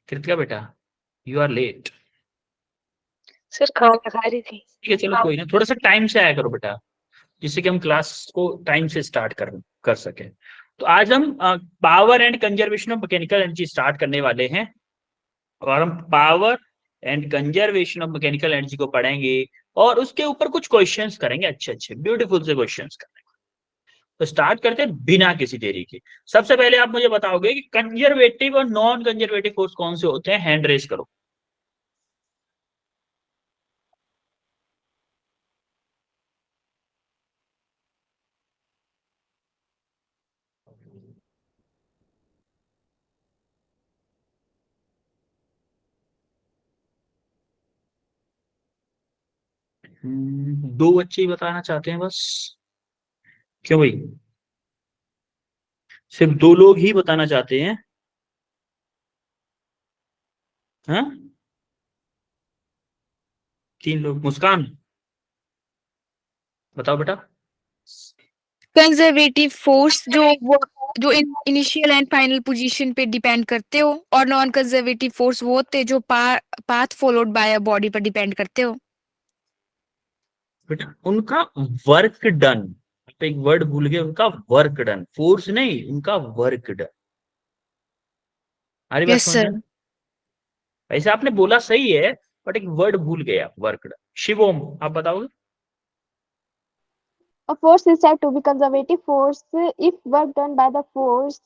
कृतिका बेटा, you are late. Sir खाना खा रही थी। ठीक है, चलो कोई ना, थोड़ा सा टाइम से आया करो बेटा, जिससे कि हम क्लास को टाइम से स्टार्ट कर सके। तो आज हम power and conservation of mechanical energy start करने वाले हैं, और हम power and conservation of mechanical energy को पढ़ेंगे, और उसके ऊपर कुछ क्वेश्चंस करेंगे, अच्छे अच्छे ब्यूटीफुल से क्वेश्चंस करेंगे। तो स्टार्ट करते हैं बिना किसी देरी के। सबसे पहले आप मुझे बताओगे कि कंजर्वेटिव और नॉन कंजर्वेटिव फोर्स कौन से होते हैं, हैंड रेस करो। दो बच्चे ही बताना चाहते हैं बस, क्यों भाई? सिर्फ दो लोग ही बताना चाहते हैं? हाँ, तीन लोग। मुस्कान बताओ बेटा। कंजर्वेटिव फोर्स जो इनिशियल एंड फाइनल पोजीशन पे डिपेंड करते हो, और नॉन कंजर्वेटिव फोर्स वो होते जो path followed by a body पर डिपेंड करते हो। बेटा उनका वर्क डन, आप एक वर्ड भूल गए, उनका वर्क डन, फोर्स नहीं, उनका वर्क डन। हमारी बात यस समझ में सर। आया? ऐसे आपने बोला सही है, बट एक वर्ड भूल गए आप, वर्क डन। शिवोम आप बताओगे? A force is said to be conservative force if work done by the force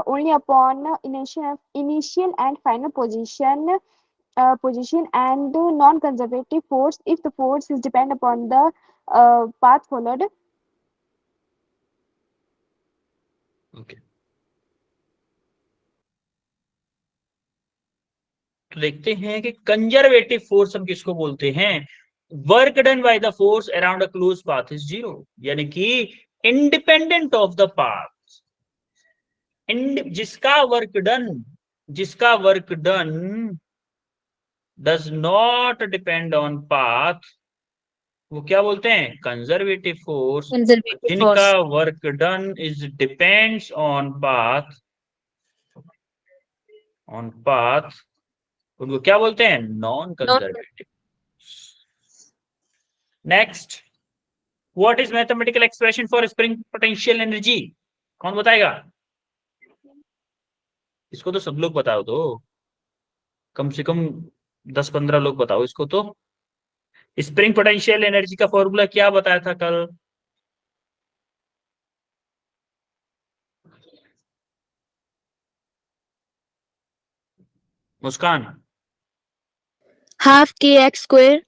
only upon initial and final position, and non-conservative force if the force is depend upon the path followed. Okay, तो देखते हैं कि conservative force हम किसको बोलते हैं। Work done by the force around a close path is zero, यानी कि इंडिपेंडेंट ऑफ द पाथ। जिसका work done does not depend on path, वो क्या बोलते हैं, कंजर्वेटिव फोर्स। कंजर्वेटिव जिनका force. Work done is depends on path, उनको क्या बोलते हैं, non conservative. Next, what is mathematical expression for spring potential energy? कौन बताएगा? इसको तो सब लोग बताओ, तो कम से कम 10-15 लोग बताओ इसको तो। स्प्रिंग पोटेंशियल एनर्जी का फॉर्मूला क्या बताया था कल? मुस्कान? हाफ के एक्स स्क्वायर।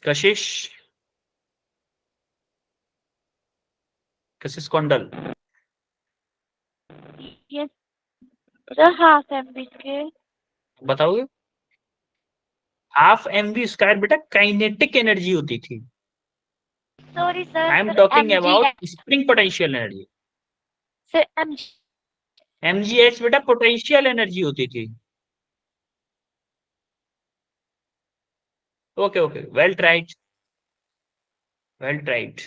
कशिश? कशिश Kaundal? Yes sir, half MB के। बताओगे? हाफ एम वी स्क्वायर बेटा काइनेटिक एनर्जी होती थी। Sorry I am sir, talking MG about spring potential energy. Sir, MG. mgh बेटा पोटेंशियल एनर्जी होती थी। Okay okay, well tried, well tried.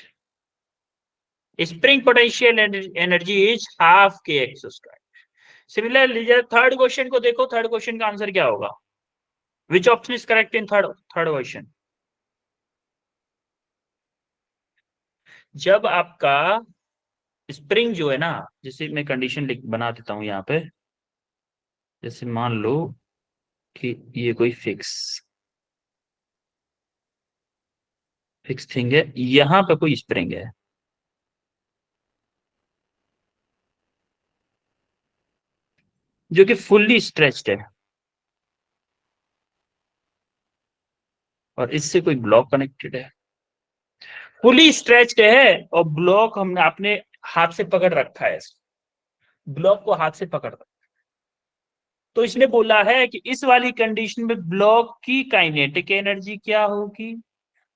Spring potential energy is half के x square. Similarly third question को देखो, third question का answer क्या होगा? Which option is correct in third third question? जब आपका स्प्रिंग जो है ना, जैसे मैं कंडीशन बना देता हूं यहाँ पे, जैसे मान लो कि ये कोई फिक्स थिंग है, यहां पे कोई स्प्रिंग है, जो कि फुल्ली स्ट्रेच्ड है, और इससे कोई ब्लॉक कनेक्टेड है, फुली स्ट्रेच्ड है, और ब्लॉक हमने अपने हाथ से पकड़ रखा है, ब्लॉक को हाथ से पकड़ रखा। तो इसने बोला है कि इस वाली कंडीशन में ब्लॉक की काइनेटिक एनर्जी क्या होगी,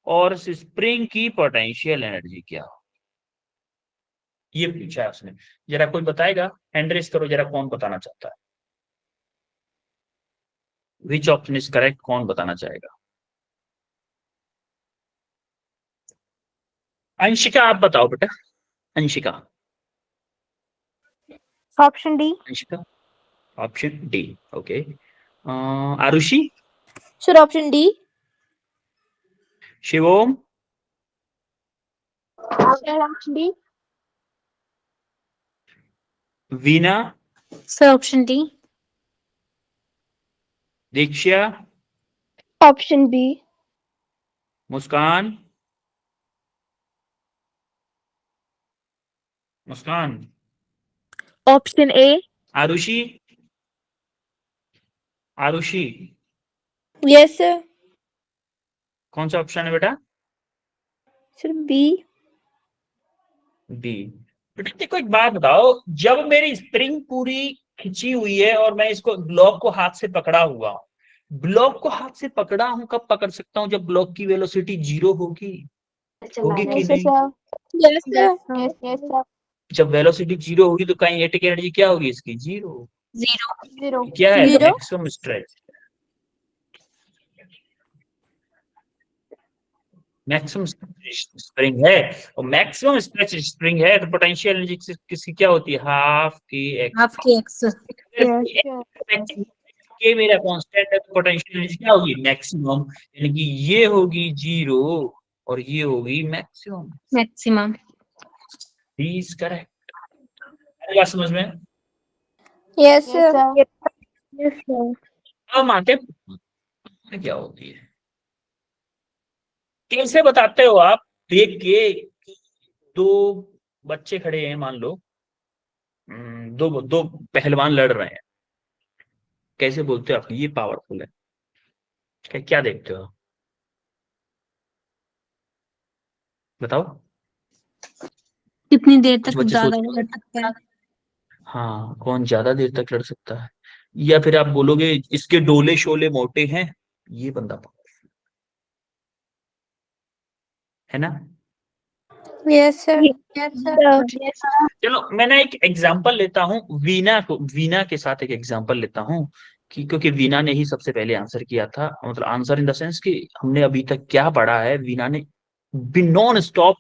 और स्प्रिंग की पोटेंशियल एनर्जी क्या होगी, ये पूछा है उसने। जरा कोई बताएगा? हैंड रेस करो जरा, कौन बताना चाहता है? विच ऑप्शन इज करेक्ट, कौन बताना चाहेगा? अंशिका आप बताओ बेटा, Anshika. Option D. Anshika option D. Okay, Arushi, sir option D. Shivom, Option D. Veena, sir option D. Diksha, option B. Muskan, Muskan, option A. Arushi, Arushi, yes sir. कौन सा ऑप्शन है बेटा? Sir B. डी। बेटा देखो एक बात बताओ, जब मेरी स्प्रिंग पूरी खिंची हुई है और मैं इसको ब्लॉक को हाथ से पकड़ा हुआ हूं, ब्लॉक को हाथ से पकड़ा हूं, कब पकड़ सकता हूं? जब ब्लॉक की वेलोसिटी 0 होगी, होगी कि Yes, नहीं? sir. Yes sir. Yes, sir. जब वेलोसिटी 0 होगी तो काइनेटिक एनर्जी क्या होगी इसकी? 0। जीरो। Zero. क्या है? Zero. Maximum stretch, maximum spring है, और मैक्सिमम स्ट्रेच स्प्रिंग है, तो पोटेंशियल एनर्जी किसकी क्या होती है? हाफ के एक्स। हाफ के एक्स। Yes, sir. के मेरा कांस्टेंट है, तो पोटेंशियल एनर्जी क्या होगी? मैक्सिमम, यानी कि ये होगी 0 और ये होगी मैक्सिमम। मैक्सिमम। Please correct. बात समझ में? Yes Yes, sir. sir. Yes sir. अब मानते हैं क्या होती है, कैसे बताते हो आप? देख के दो बच्चे खड़े हैं, मान लो दो दो पहलवान लड़ रहे हैं, कैसे बोलते हो आप ये पावरफुल है? क्या देखते हो, बताओ? कितनी देर कुछ तक बच्चे ज्यादा सोच, लड़ सकता है? हाँ कौन ज्यादा देर तक लड़ सकता है, या फिर आप बोलोगे इसके डोले शोले मोटे हैं, ये बंदा पावरफुल है ना? Yes sir. Yes sir. Yes, sir. चलो मैं ना एक एग्जांपल लेता हूँ, वीना को, वीना के साथ एक एग्जांपल लेता हूँ कि क्योंकि वीना ने ही सबसे पहले आंसर किया था, मतलब आंसर इन द सेंस कि हमने अभी तक क्या पढ़ा है, वीना ने नॉन स्टॉप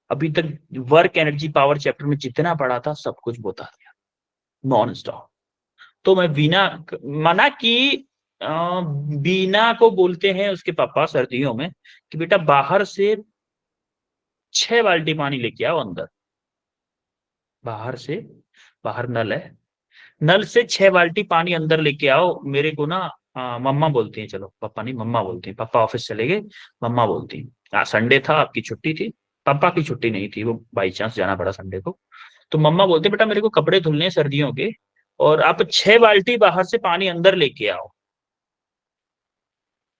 अभी तक वर्क एनर्जी पावर चैप्टर में जितना पढ़ा था सब कुछ बता दिया नॉन स्टॉप। तो मैं वीना, माना कि वीना को बोलते हैं उसके पापा सर्दियों में कि बेटा बाहर से 6 बाल्टी पानी लेके आओ अंदर, बाहर से, बाहर नल है, नल से 6 बाल्टी पानी अंदर लेके आओ मेरे को ना। मम्मा बोलती हैं, चलो पापा नहीं मम्मा बोलती हैं, पापा ऑफिस चले गए, मम्मा बोलती हैं संडे था आपकी छुट्टी थी, पापा की छुट्टी नहीं थी, वो बाई चांस जाना पड़ा संडे को। तो मम्मा बोलते बेटा मेरे को कपड़े धुलने हैं सर्दियों के, और आप 6 बाल्टी बाहर से पानी अंदर लेके आओ।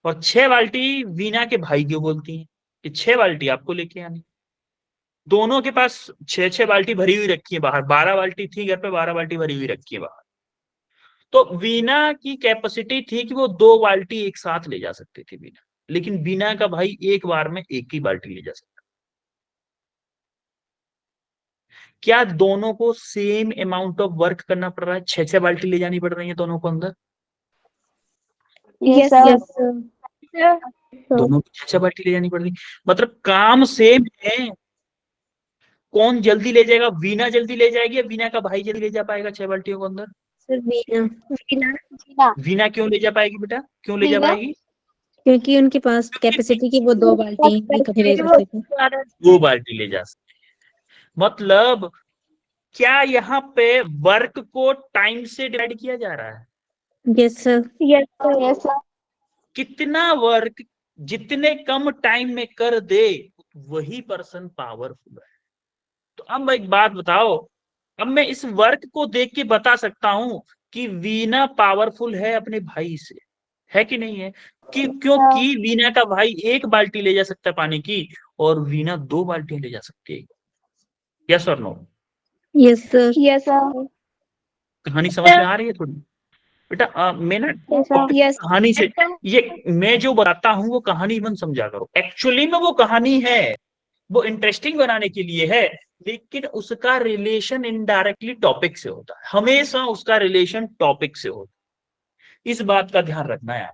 और 6 बाल्टी वीना के भाई क्यों बोलती हैं कि 6 बाल्टी आपको लेके आनी? दोनों के पास 6 बाल्टी भरी हुई रखी है बाहर, 12 बाल्टी थी घर पे, 12 बाल्टी भरी हुई रखी है बाहर। तो वीना की कैपेसिटी थी कि वो 2 बाल्टी एक साथ ले जा सकती थी वीना, लेकिन वीना का भाई एक बार में एक ही बाल्टी ले जा सकता। क्या दोनों को सेम अमाउंट ऑफ वर्क करना पड़ रहा है? 6 बाल्टी ले जानी पड़ रही है दोनों को अंदर, Yes, sir. सर। दोनों को 6 बाल्टी ले जानी पड़ रही, मतलब काम सेम है। कौन जल्दी ले जाएगा? वीना जल्दी ले जाएगी या वीना का भाई जल्दी ले जा पाएगा 6 बाल्टियों को अंदर? सर वीना। वीना। Gina. वीना क्यों ले जा पाएगी बेटा, क्यों ले जा वीना? पाएगी? क्योंकि उनके पास कैपेसिटी की वो 2 बाल्टी इकट्ठे ले सकते थे। 2 बाल्टी ले जा सकते, मतलब क्या यहाँ पे वर्क को टाइम से डिवाइड किया जा रहा है? Yes sir. Yes Yes, sir. कितना वर्क जितने कम टाइम में कर दे वही पर्सन पावरफुल है। तो अब एक बात बताओ, अब मैं इस वर्क को देख के बता सकता हूं कि वीना पावरफुल है अपने भाई से, है कि नहीं है? क्योंकि वीना का भाई 1 बाल्टी ले जा सकता है पानी की और वीना 2 बाल्टी ले जा सकती है। यस और no? Yes sir. Yes, sir. कहानी समझ में आ रही है थोड़ी बेटा? मैं ना Yes. कहानी से, ये मैं जो बताता हूँ वो कहानी मन समझा करो, एक्चुअली में वो कहानी है, वो इंटरेस्टिंग बनाने के लिए है, लेकिन उसका रिलेशन इनडायरेक्टली टॉपिक से होता है, हमेशा उसका रिलेशन टॉपिक से होता है, इस बात का ध्यान रखना है।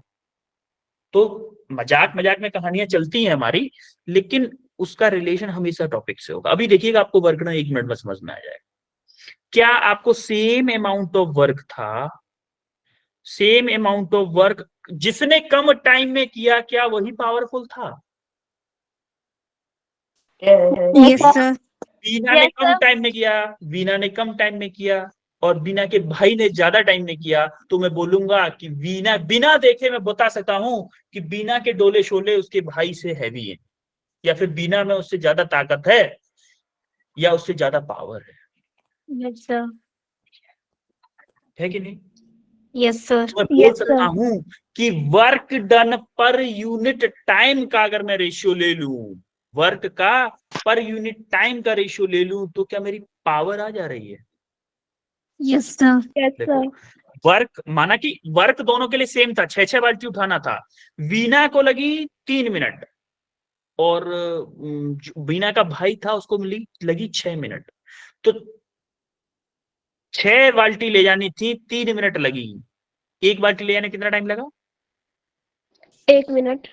तो मजाक मजाक में कहानियां चलती हैं हमारी, लेकिन उसका रिलेशन हमेशा टॉपिक से होगा। अभी देखिएगा आपको वर्क ना 1 मिनट में समझ में आ जाएगा। क्या आपको सेम अमाउंट ऑफ वर्क था सेम अमाउंट ऑफ वर्क जिसने कम टाइम में किया, क्या वही पावरफुल था? Yes sir. वीना ने कम टाइम में किया, वीना ने कम टाइम में किया और वीना के भाई ने ज्यादा टाइम में किया, तो मैं बोलूंगा कि वीना, बिना देखे मैं बता सकता हूं कि वीना के डोले शोले उसके भाई से हैवी है, या फिर वीना में उससे ज्यादा ताकत है या उससे ज्यादा पावर यस सर। है कि नहीं? Yes sir. मैं बोल सकता हूं कि work done per unit time का अगर मैं रेशियो ले लूं, वर्क का पर यूनिट टाइम का रेशियो ले लूं, तो क्या मेरी पावर आ जा रही है? Yes sir. देखो, वर्क माना कि वर्क दोनों के लिए सेम था, 6 बाल्टी उठाना था। वीना को लगी 3 मिनट और वीना का भाई था उसको लगी 6 मिनट, तो 6 बाल्टी ले जानी थी, 3 मिनट लगी। एक बाल्टी ले जाने कितना टाइम लगा? 1 मिनट।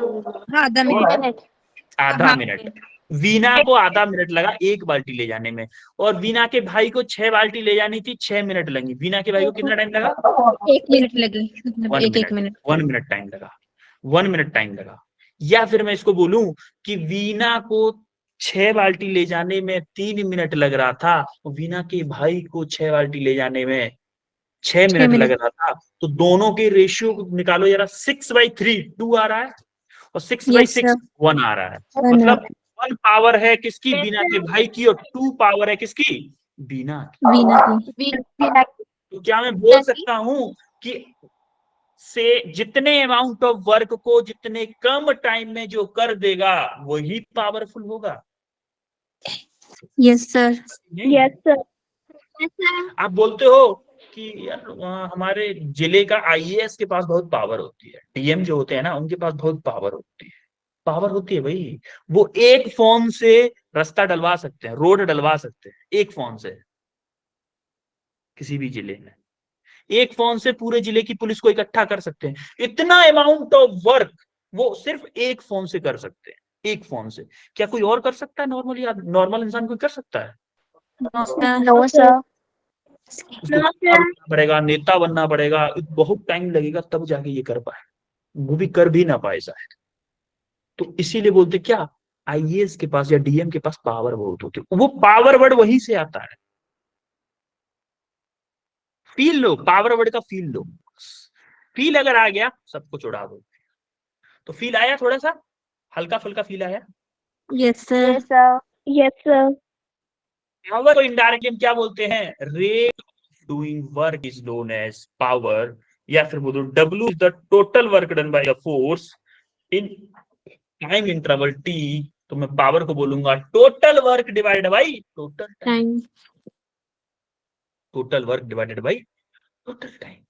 आधा मिनट। आधा मिनट। वीना को आधा मिनट लगा एक बाल्टी ले जाने में, और वीना के भाई को 6 बाल्टी ले जानी थी, 6 मिनट लगी। वीना के भाई को कितना टाइम लगा? 1 मिनट लगे, मतलब 1 मिनट। 1 मिनट टाइम लगा, 1 मिनट टाइम लगा। या फिर मैं इसको बोलूं कि वीना को 6 बाल्टी ले जाने में 3 मिनट लग रहा था, और वीना के भाई को 6 बाल्टी ले जाने में 6 मिनट लग रहा था, तो दोनों के रेशियो निकालो जरा। 6/3 2 आ रहा है, और 6/6 1 आ रहा है। मतलब 1 पावर है किसकी? वीना के भाई की, और 2 पावर है किसकी? वीना की। वीना की। तो क्या मैं बोल सकता हूं कि से जितने अमाउंट ऑफ वर्क को जितने कम टाइम में जो कर देगा वही पावरफुल होगा? Yes sir. नहीं? आप बोलते हो कि यार हमारे जिले का आईएएस के पास बहुत पावर होती है, डीएम जो होते हैं ना उनके पास बहुत पावर होती है। पावर होती है भाई, वो एक फोन से रास्ता डलवा सकते हैं, रोड डलवा सकते हैं एक फोन से। किसी भी जिले में एक फोन से पूरे जिले की पुलिस को इकट्ठा कर सकते हैं। इतना अमाउंट ऑफ वर्क वो सिर्फ एक फोन से कर सकते हैं, एक फोन से। क्या कोई और कर सकता है? नॉर्मली नॉर्मल इंसान कोई कर सकता है? No sir. उसको बनना पड़ेगा, नेता बनना पड़ेगा, बहुत टाइम लगेगा तब जाके ये कर पाए, वो भी कर भी ना पाए शायद। तो इसीलिए बोलते क्या, आईएएस के पास या डीएम के पास पावर बहुत होती है, वो पावर वर्ड वहीं से आता है। फील लो, पावर वर्ड का फील लो। फील अगर आ गया सब कुछ उड़ा दो। तो फील आया, थोड़ा सा हल्का फुल्का फील आया? Yes sir. Yes sir. Power को इनडायरेक्टली हम क्या बोलते हैं? Rate of doing work is known as power, या फिर बोलो W is the total work done by the force in time interval T। तो मैं पावर को बोलूंगा total work divided by total time. Total work divided by total time.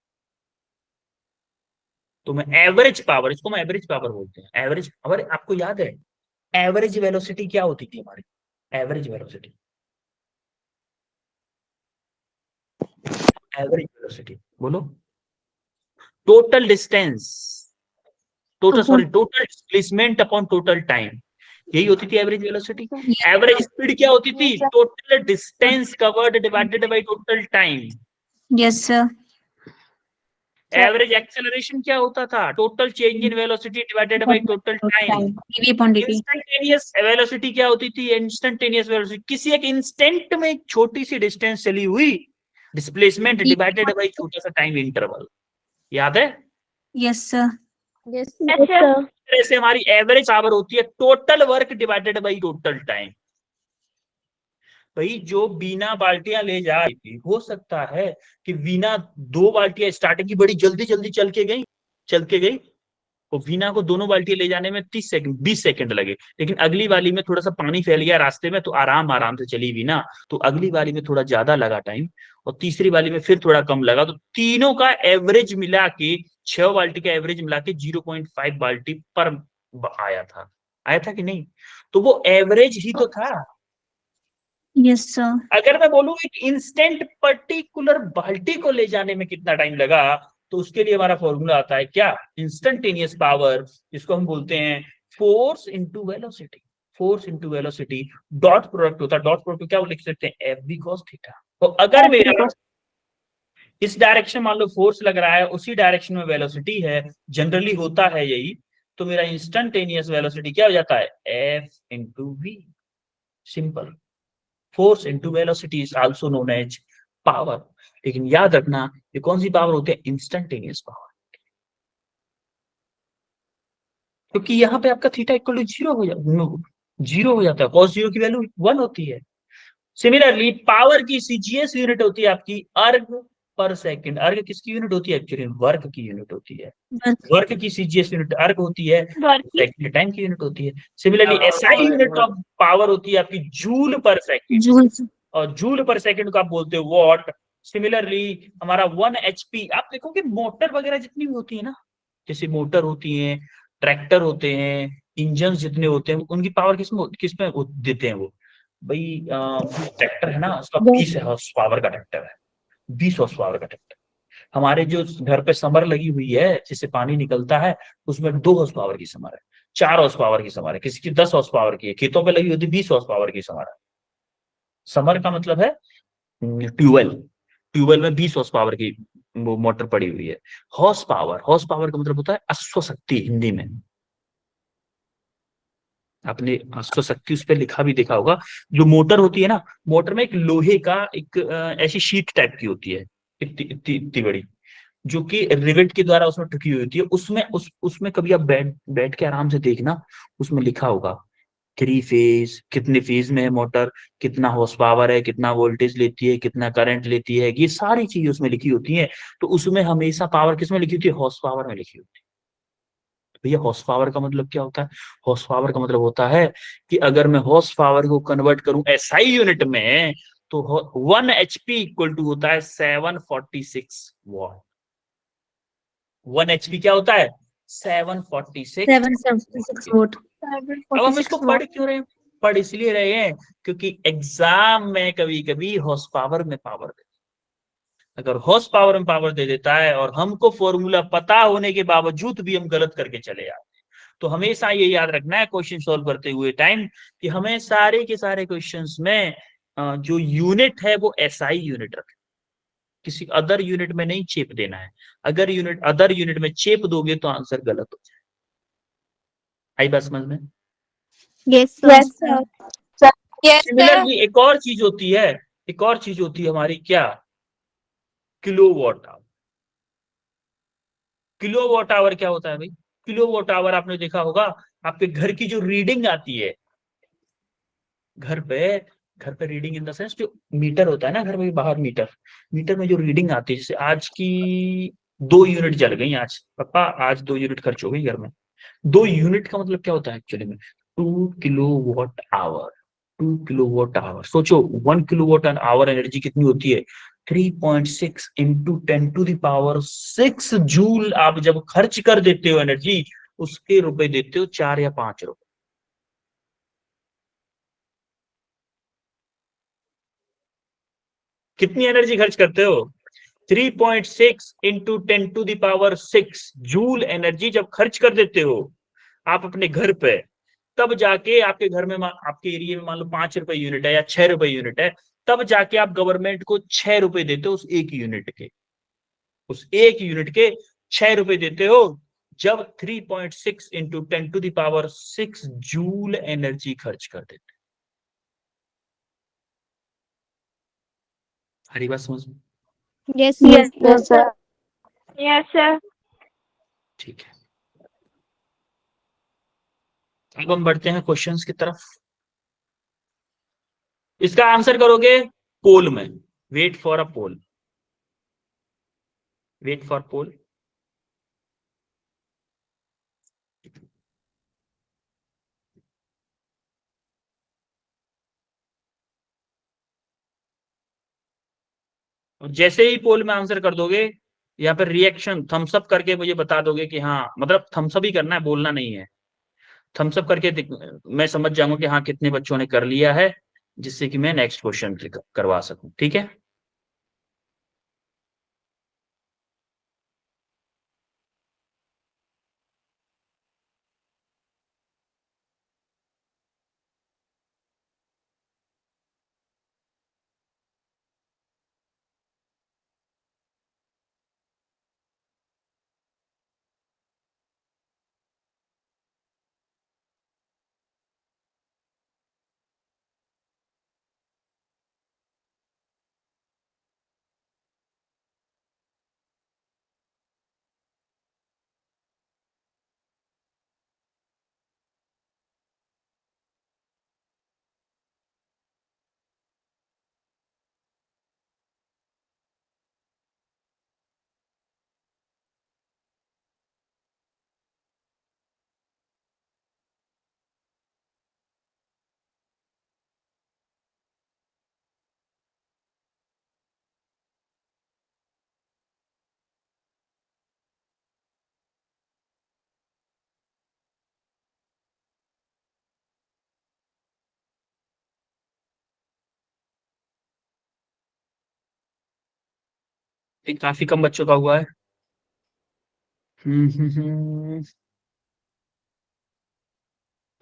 तो मैं average power, इसको मैं एवरेज पावर बोलते हैं। एवरेज पावर, आपको याद है एवरेज वेलोसिटी क्या होती थी हमारी? एवरेज वेलोसिटी, एवरेज वेलोसिटी बोलो। Total distance, total displacement upon total time, यही होती थी एवरेज वेलोसिटी। एवरेज स्पीड क्या होती थी? Total distance covered divided by total time. Yes sir. Average acceleration क्या होता था? Total change in velocity divided by total time. Instantaneous velocity क्या होती थी? इंस्टेंटेनियस वेलोसिटी, किसी एक इंस्टेंट में एक छोटी सी डिस्टेंस चली हुई, डिस्प्लेसमेंट डिवाइडेड बाय छोटा सा टाइम इंटरवल। याद है? Yes sir. तरह से हमारी एवरेज पावर होती है total work divided by total time. भाई जो बीना बाल्टियां ले जा रही थी, हो सकता है कि वीना 2 बाल्टियां स्टार्टिंग की बड़ी जल्दी जल्दी चल के गई, और वीना को दोनों बाल्टियां ले जाने में 30 सेकंड 20 सेकंड लगे। लेकिन अगली वाली में थोड़ा सा पानी फैल गया रास्ते में, तो आराम आराम से चली वीना, तो अगली वाली में थोड़ा ज्यादा लगा टाइम, और तीसरी वाली में फिर थोड़ा कम लगा। तो तीनों का एवरेज मिला के, 6 बाल्टी का एवरेज मिला के 0.5 बाल्टी पर आया था कि नहीं? तो वो एवरेज ही तो था। Yes sir. अगर मैं बोलूं एक इंस्टेंट पर्टिकुलर बाल्टी को ले जाने में कितना टाइम लगा, तो उसके लिए हमारा फॉर्मूला आता है क्या? इंस्टेंटेनियस पावर, जिसको हम बोलते हैं force into velocity. Force into velocity, dot product होता है। डॉट प्रोडक्ट क्या लिख सकते हैं? F v cos theta. तो अगर मेरा इस डायरेक्शन मान लो फोर्स लग रहा है, उसी डायरेक्शन में वेलोसिटी है, जनरली होता है यही, तो मेरा इंस्टेंटेनियस वेलोसिटी क्या हो जाता है, F into V, simple. Force into velocity is also known as power. लेकिन याद रखना ये कौन सी पावर होती है, इंस्टेंटेनियस पावर, क्योंकि यहाँ पे आपका थीटा इक्वल टू जीरो हो जाता है, कॉस जीरो की वैल्यू 1 होती है। सिमिलरली पावर की सीजीएस यूनिट होती है आपकी अर्ग पर सेकंड। अर्ग किसकी यूनिट होती है, एक्चुअली वर्क की यूनिट होती है। वर्क की सीजीएस यूनिट अर्ग होती है, सेकंड टाइम की यूनिट होती है। Similarly SI unit of power होती है आपकी जूल पर सेकंड, जूल। और जूल पर सेकंड को आप बोलते हो वॉट। सिमिलरली हमारा 1 HP, आप देखोगे मोटर वगैरह जितनी भी होती है ना, जैसे मोटर होती है, ट्रैक्टर होते हैं, इंजन जितने होते हैं, उनकी पावर किसमें देते हैं वो, भाई ट्रैक्टर है ना, उसका 20 हॉर्स पावर का ट्रैक्टर है, 20 हॉर्स पावर का ट्रैक्टर। हमारे जो घर पे समर लगी हुई है जिससे पानी निकलता है, उसमें 2 हॉर्स पावर की समर है, 4 हॉर्स पावर की समर है, किसी की 10 हॉर्स पावर की है, खेतों पे लगी होती 20 हॉर्स पावर की समर है। समर का मतलब है ट्यूबवेल, ट्यूबवेल में 20 हॉर्स पावर की वो मोटर पड़ी हुई है। हॉर्स पावर का मतलब होता है अश्वशक्ति हिंदी में। आपने अश्वशक्ति उस पर लिखा भी देखा होगा। जो मोटर होती है ना, मोटर में एक लोहे का एक ऐसी शीट टाइप की होती है, इतनी इतनी इतनी बड़ी, जो कि रिवेट के द्वारा उसमें ठुकी हुई होती है। उसमें कभी आप बैठ बैठ के आराम से देखना, उसमें लिखा होगा 3 फेज, कितने फेज में है मोटर, कितना हॉर्स पावर है, कितना वोल्टेज लेती है, कितना करंट लेती है, ये सारी चीजें उसमें लिखी होती हैं। तो उसमें हमेशा पावर किसमें लिखी होती है, हॉर्स पावर में लिखी होती है। तो भैया हॉर्स पावर का मतलब क्या होता है, हॉर्स पावर का मतलब होता है कि अगर मैं हॉर्स पावर को कन्वर्ट करूं एसआई यूनिट में, तो 1 HP इक्वल टू होता है 746 वॉट। 1 HP क्या होता है, 746। 776 वोट। अब हम इसको पढ़ क्यों रहे हैं, पढ़ इसलिए रहे हैं क्योंकि एग्जाम में कभी कभी हॉर्स पावर में पावर दे, अगर हॉर्स पावर में पावर दे देता है और हमको फॉर्मूला पता होने के बावजूद भी हम गलत करके चले आते, तो हमेशा ये याद रखना है क्वेश्चन सॉल्व करते हुए टाइम, कि हमें सारे के सारे क्वेश्चंस में जो यूनिट है वो एसआई यूनिट रखें, किसी अदर यूनिट में नहीं चेप देना है। अगर अदर यूनिट में चेप दोगे तो आंसर गलत हो जाए। आई बात समझ में। Yes Yes, sir. sir. Yes, sir. Similarly एक और चीज होती है, एक और चीज होती है हमारी क्या, किलोवाट आवर। किलोवाट आवर क्या होता है भाई, किलोवाट आवर आपने देखा होगा, आपके घर की जो रीडिंग आती है, घर पे घर पे रीडिंग इन द सेंस जो मीटर होता है ना घर में, बाहर मीटर, मीटर में जो रीडिंग आती है, जैसे आज की 2 यूनिट जल गई, आज पापा आज 2 यूनिट खर्च हो गई घर में। 2 यूनिट का मतलब क्या होता है एक्चुअली में, 2 किलोवाट आवर। 2 किलोवाट आवर, सोचो 1 किलोवाट आवर एनर्जी कितनी होती है, 3.6 इंटू 10⁻6 जूल। आप जब खर्च कर देते हो एनर्जी, उसके रुपए देते हो 4 या 5 रुपए। कितनी एनर्जी खर्च करते हो, 3.6 इंटू 10⁻6 जूल एनर्जी जब खर्च कर देते हो आप अपने घर पे, तब जाके आपके घर में आपके एरिया में मान लो 5 रुपए यूनिट है या 6 रुपए यूनिट है, तब जाके आप गवर्नमेंट को 6 रुपए देते हो उस एक यूनिट के, उस एक यूनिट के 6 रुपए देते हो, जब 3.6 इंटू 10⁻6 जूल एनर्जी खर्च कर देते। हरी बात समझ में। Yes Yes, sir. yes, sir. Yes, sir. ठीक है, अब हम बढ़ते हैं क्वेश्चंस की तरफ। इसका आंसर करोगे पोल में, wait for a poll, wait for poll. और जैसे ही पोल में आंसर कर दोगे, यहाँ पर रिएक्शन थम्स अप करके मुझे बता दोगे कि हाँ, मतलब थम्स अप ही करना है, बोलना नहीं है। थम्स अप करके मैं समझ जाऊंगा कि हाँ कितने बच्चों ने कर लिया है, जिससे कि मैं नेक्स्ट क्वेश्चन करवा सकूं। ठीक है। ये काफी कम बच्चों का हुआ है।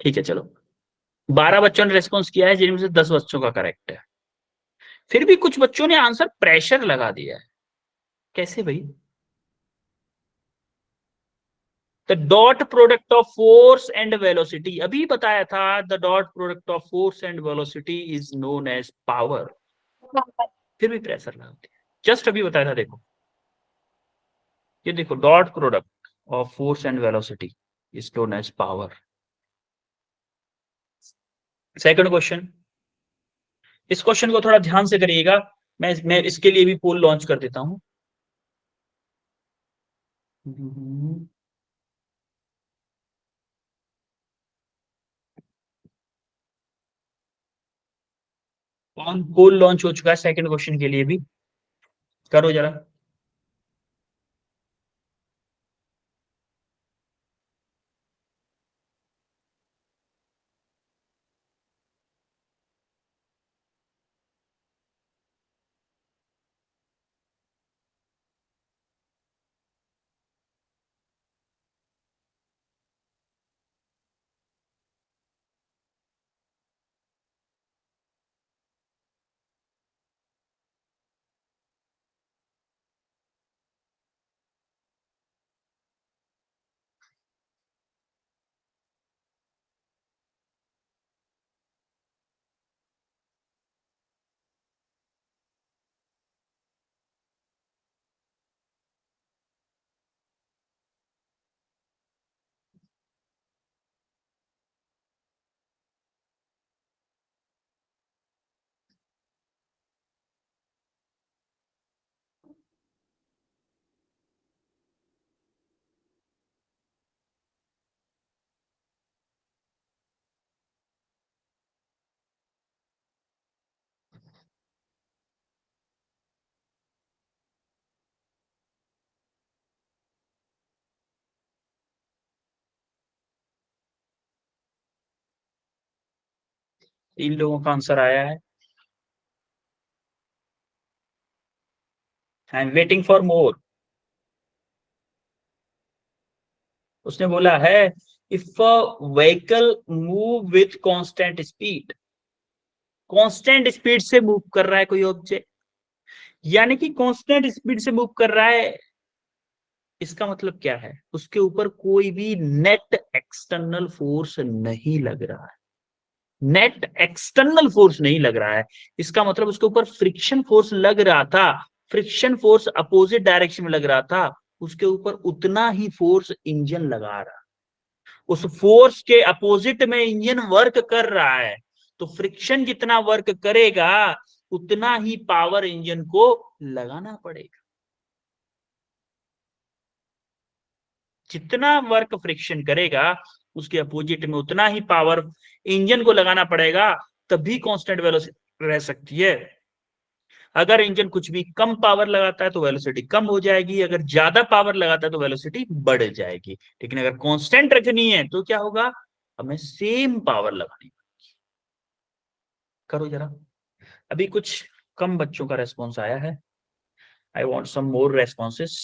ठीक है चलो, 12 बच्चों ने रेस्पॉन्स किया है जिनमें से 10 बच्चों का करेक्ट है। फिर भी कुछ बच्चों ने आंसर प्रेशर लगा दिया है। कैसे भाई? The dot product of force and velocity, अभी बताया था, the dot product of force and velocity is known as power. फिर भी प्रेशर लगा दिया, जस्ट अभी बताया था। देखो ये देखो, dot product of force and velocity is known as power. Second question, इस क्वेश्चन को थोड़ा ध्यान से करिएगा। मैं इसके लिए भी पोल लॉन्च कर देता हूं। कौन पोल लॉन्च हो चुका है सेकंड क्वेश्चन के लिए भी? करो जरा। तीन लोगों का आंसर आया है। I am waiting for more. उसने बोला है, if a vehicle move with constant speed, constant speed से मूव कर रहा है कोई ऑब्जेक्ट, यानी कि कांस्टेंट स्पीड से मूव कर रहा है, इसका मतलब क्या है? उसके ऊपर कोई भी नेट एक्सटर्नल फोर्स नहीं लग रहा है। नेट एक्सटर्नल फोर्स नहीं लग रहा है, इसका मतलब उसके ऊपर फ्रिक्शन फोर्स लग रहा था। फ्रिक्शन फोर्स अपोजिट डायरेक्शन में लग रहा था, उसके ऊपर उतना ही फोर्स इंजन लगा रहा। उस फोर्स के अपोजिट में इंजन वर्क कर रहा है, तो फ्रिक्शन जितना वर्क करेगा उतना ही पावर इंजन को लगाना पड़ेगा। जितना वर्क फ्रिक्शन करेगा उसके अपोजिट में उतना ही पावर इंजन को लगाना पड़ेगा, तभी कांस्टेंट वेलोसिटी रह सकती है। अगर इंजन कुछ भी कम पावर लगाता है तो वेलोसिटी कम हो जाएगी, अगर ज्यादा पावर लगाता है तो वेलोसिटी बढ़ जाएगी। लेकिन अगर कांस्टेंट रखनी है तो क्या होगा? हमें सेम पावर लगानी। करो जरा। अभी कुछ कम बच्चों का रेस्पॉन्स आया है। I want some more responses.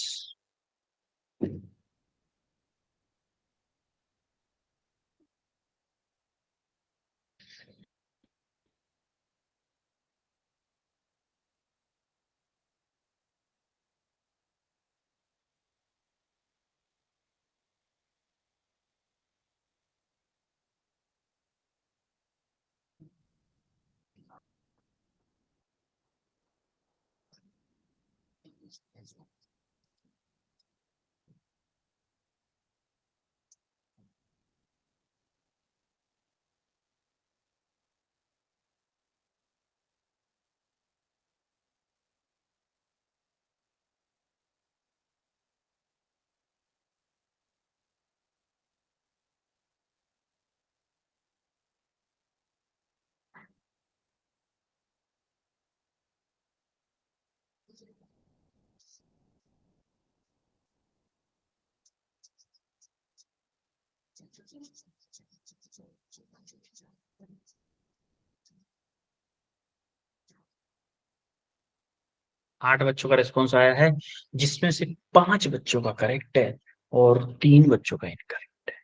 8 बच्चों का रिस्पॉन्स आया है, जिसमें से 5 बच्चों का करेक्ट है और 3 बच्चों का इनकरेक्ट है।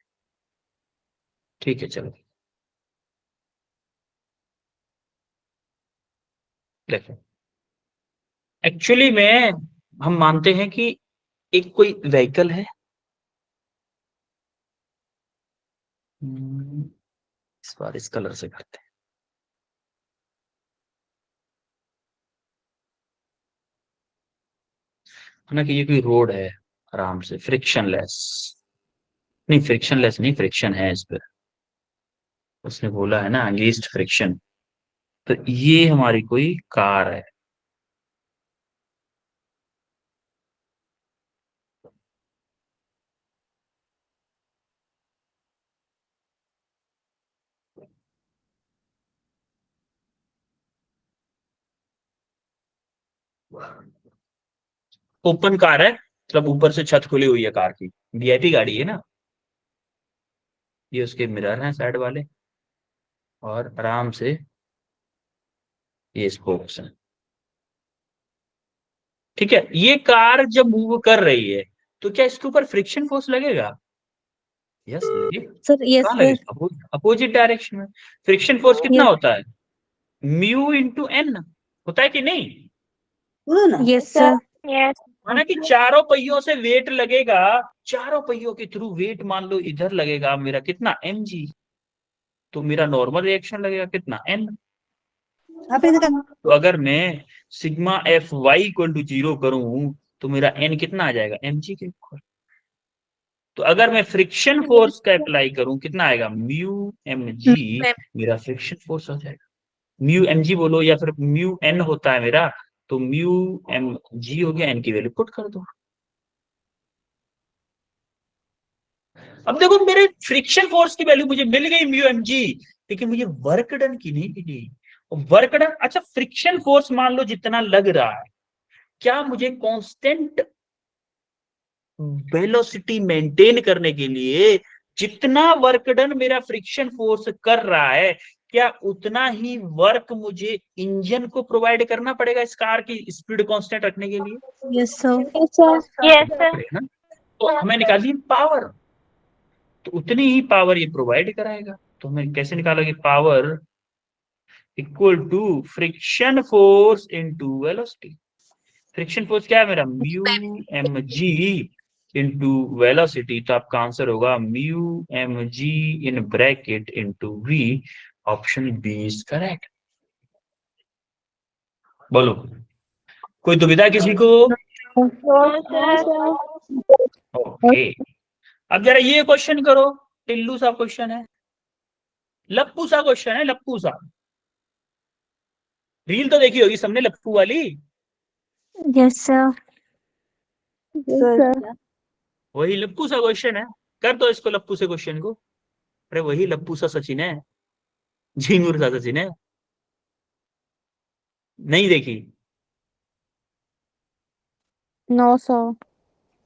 ठीक है, चलो देखो, एक्चुअली में हम मानते हैं कि एक कोई व्हीकल है, इस बार इस कलर से करते हैं। है ना कि ये कोई रोड है, आराम से फ्रिक्शनलेस, नहीं फ्रिक्शनलेस नहीं, फ्रिक्शन है इस पे, उसने बोला है ना अगेंस्ट फ्रिक्शन। तो ये हमारी कोई कार है, ओपन कार है, मतलब ऊपर से छत खुली हुई है कार की, वीआईपी गाड़ी है ना। ये उसके मिरर हैं साइड वाले, और आराम से ये स्पोक्स हैं। ठीक है, ये कार जब मूव कर रही है तो क्या इसके ऊपर फ्रिक्शन फोर्स लगेगा? यस लगेगा। सर यस कहाँ सर, लगेगा? अपोजिट डायरेक्शन में। फ्रिक्शन फोर्स कितना यस होता है? म्यू इंटू एन, होता है कि नहीं? Yes sir, Yes. माना कि चारों पहियों से वेट लगेगा, चारों पहियों के थ्रू वेट मान लो इधर लगेगा मेरा कितना mg, तो मेरा नॉर्मल रिएक्शन लगेगा कितना n। तो अगर मैं sigma F Y equal to 0 करूं तो मेरा n कितना आ जाएगा? mg के इक्वल। तो अगर मैं फ्रिक्शन फोर्स का अप्लाई करूं कितना आएगा? म्यू एम जी, मेरा फ्रिक्शन फोर्स हो जाएगा। म्यू एम जी बोलो या फिर म्यू एन होता है मेरा, तो म्यू एम जी हो गया, एन की वैल्यू पुट कर दो। अब देखो मेरे फ्रिक्शन फोर्स की वैल्यू मुझे मिल गई म्यू एम जी, लेकिन मुझे वर्क डन की नहीं मिली। वर्क डन, अच्छा फ्रिक्शन फोर्स मान लो जितना लग रहा है, क्या मुझे कांस्टेंट वेलोसिटी मेंटेन करने के लिए जितना वर्क डन मेरा फ्रिक्शन फोर्स कर रहा है, क्या उतना ही वर्क मुझे इंजन को प्रोवाइड करना पड़ेगा इस कार की स्पीड कांस्टेंट रखने के लिए? Yes sir, Yes, sir. Yes, sir. पड़ेगा ना। तो हमें निकाली पावर, तो उतनी ही पावर ये प्रोवाइड कराएगा। तो हमें कैसे निकालोगे? Power equal to friction force into velocity. Friction force क्या है मेरा? Mu M G into velocity, तो आपका आंसर होगा mu M G in bracket into V. Option B is correct. बोलो, कोई दुविधा किसी को? No, No, sir. sir. Okay, अब जरा ये क्वेश्चन करो, टिल्लू सा क्वेश्चन है, लप्पू सा क्वेश्चन है, लप्पू सा। रील तो देखी होगी सबने लप्पू वाली, यस सर, Yes, sir. वही लप्पू सा क्वेश्चन है। कर दो इसको लप्पू से क्वेश्चन को। अरे वही लप्पू सा सचिन है, झिंगुर सा सचिन है। नहीं देखी? No, sir.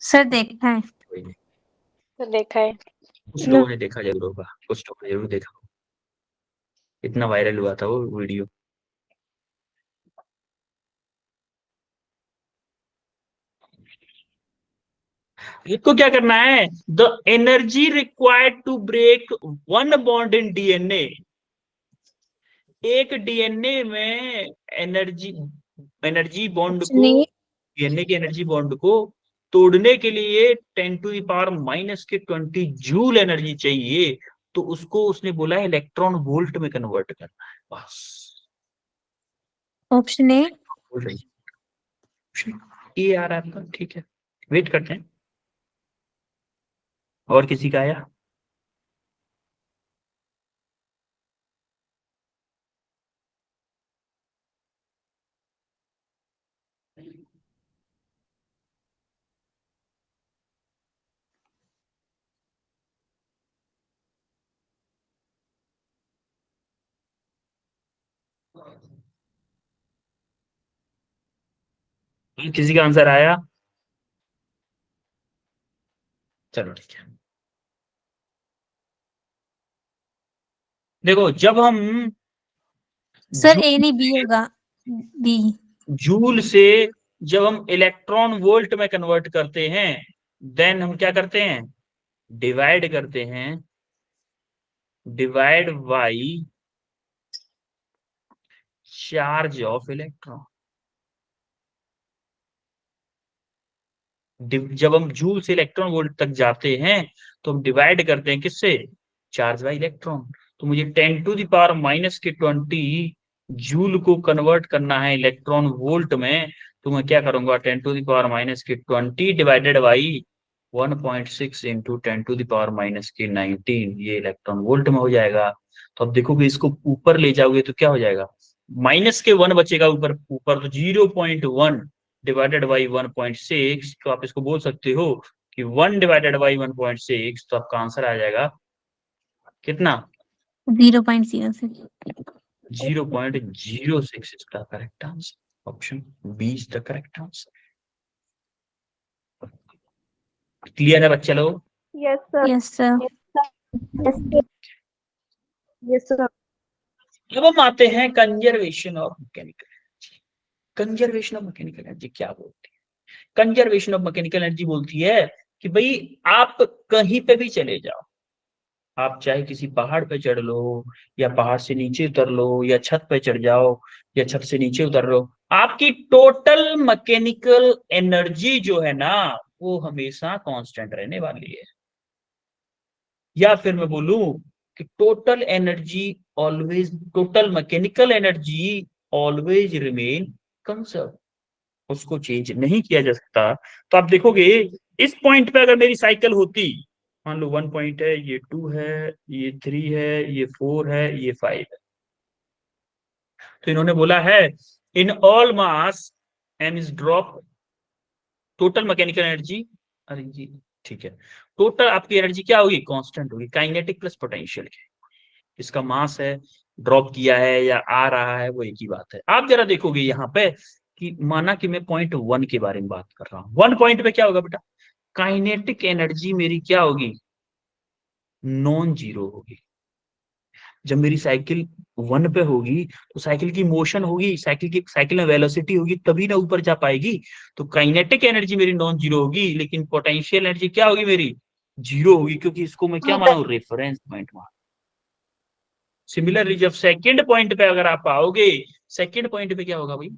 सर देखा है। कोई नहीं, तो देखा है। कुछ लोगों ने देखा जरूर होगा, कुछ लोगों ने जरूर देखा होगा। इतना वायरल हुआ था वो वीडियो। इसको क्या करना है? The energy required to break one bond in DNA. एक डीएनए में एनर्जी, एनर्जी बॉन्ड को, नहीं, डीएनए की एनर्जी बॉन्ड को तोड़ने के लिए 10⁻⁻20 जूल एनर्जी चाहिए। तो उसको उसने बोला है इलेक्ट्रॉन वोल्ट में कन्वर्ट करना है, बस। Option A. बोल रही ये आ रहा है आपका, ठीक है, वेट करते हैं। और किसी का आया? किसी का आंसर आया? चलो ठीक है। देखो जब हम सर ए नहीं बी होगा, बी। जूल से जब हम इलेक्ट्रॉन वोल्ट में कन्वर्ट करते हैं देन हम क्या करते हैं, डिवाइड करते हैं, divide by charge of electron. जब हम जूल से इलेक्ट्रॉन वोल्ट तक जाते हैं तो हम डिवाइड करते हैं किससे, चार्ज बाई इलेक्ट्रॉन। तो मुझे 10 टू द पावर माइनस के 20 जूल को कन्वर्ट करना है इलेक्ट्रॉन वोल्ट में, तो मैं क्या करूंगा 10 टू द पावर माइनस के 20 divided by 1.6 into 10 to the power minus के 19, ये इलेक्ट्रॉन वोल्ट में हो जाएगा। तो अब देखोगे इसको ऊपर ले जाओगे तो क्या हो जाएगा, माइनस के 1 बचेगा ऊपर ऊपर, तो 0.1 डिवाइडेड बाई 1.6, तो आप इसको बोल सकते हो कि 1 डिवाइडेड बाई 1.6, तो आपका आंसर आ जाएगा कितना, 0.06। 0.06 इसका correct answer, option B is the correct answer. Clear है बच्चे लोग? Yes, sir. Yes sir. Yes, sir. Yes, sir. अब हम आते हैं conservation of mechanical energy. Conservation of mechanical energy क्या बोलती है? कंजर्वेशन ऑफ मैकेनिकल एनर्जी बोलती है कि भाई आप कहीं पे भी चले जाओ, आप चाहे किसी पहाड़ पे चढ़ लो या पहाड़ से नीचे उतर लो या छत पे चढ़ जाओ या छत से नीचे उतर लो, आपकी टोटल मैकेनिकल एनर्जी जो है ना वो हमेशा कांस्टेंट रहने वाली है। या फिर मैं बोलूं कि total energy always, total mechanical energy always remain conserve, उसको चेंज नहीं किया जा सकता। तो आप देखोगे इस पॉइंट पे अगर मेरी साइकिल होती, मान लो 1 पॉइंट है, ये 2 है, ये 3 है, ये 4 है, ये 5 है, तो इन्होंने बोला है in all mass M is drop total mechanical energy, अरे जी ठीक है, टोटल आपकी एनर्जी क्या होगी, कांस्टेंट होगी, काइनेटिक प्लस पोटेंशियल, इसका मास है, ड्रॉप किया है या आ रहा है वो एक ही बात है। आप जरा देखोगे यहाँ पे कि माना कि मैं पॉइंट 1 के बारे में बात कर रहा हूँ, 1 पॉइंट पे क्या होगा बेटा, काइनेटिक एनर्जी मेरी क्या होगी, नॉन जीरो होगी। जब मेरी साइकिल 1 पे होगी तो साइकिल की मोशन होगी, साइकिल में वेलोसिटी होगी, तभी ना ऊपर जा पाएगी। तो काइनेटिक एनर्जी मेरी नॉन जीरो होगी, लेकिन पोटेंशियल एनर्जी क्या होगी मेरी, जीरो होगी, क्योंकि इसको मैं क्या मानू, रेफरेंस पॉइंट मानू। सिमिलरली जब सेकंड पॉइंट पे अगर आप आओगे, सेकंड पॉइंट पे क्या होगा भाई,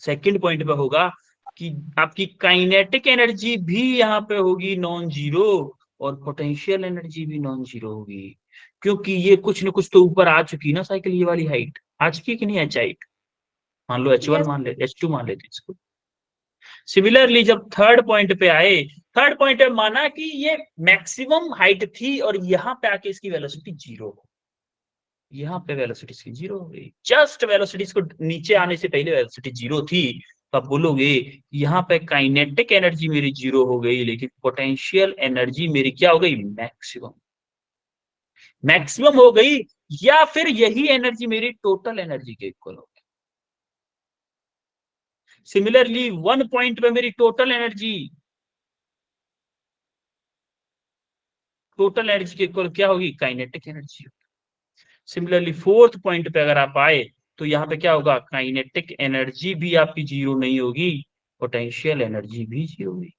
सेकंड पॉइंट पे होगा कि आपकी काइनेटिक एनर्जी भी यहाँ पे होगी नॉन जीरो और पोटेंशियल एनर्जी भी नॉन जीरो होगी, क्योंकि ये कुछ न कुछ तो ऊपर आ चुकी ना साइकिल, ये वाली हाइट आ चुकी है कि नहीं, एच हाइट मान लो, H1 Yes. मान ले, H2 मान लेते इसको। सिमिलरली जब थर्ड पॉइंट पे आए, थर्ड पॉइंट पे माना कि ये मैक्सिमम हाइट थी और यहाँ पे आके इसकी वेलोसिटी जीरो हो, यहाँ पे वेलोसिटी इसकी जीरो हो गई, जस्ट वेलोसिटी इसको नीचे आने से पहले वेलोसिटी जीरो थी, तो आप बोलोगे यहाँ पे काइनेटिक एनर्जी मेरी जीरो हो गई, लेकिन पोटेंशियल एनर्जी मेरी क्या हो गई, मैक्सिमम, मैक्सिमम हो गई, या फिर यही एनर्जी मेरी टोटल एनर्जी के इक्वल हो गई। सिमिलरली 1 पॉइंट पे मेरी टोटल एनर्जी के इक्वल क्या होगी, kinetic energy. Similarly 4th point पे अगर आप आए तो यहाँ पे क्या होगा, काइनेटिक एनर्जी भी आपकी जीरो नहीं होगी, पोटेंशियल एनर्जी भी जीरो होगी।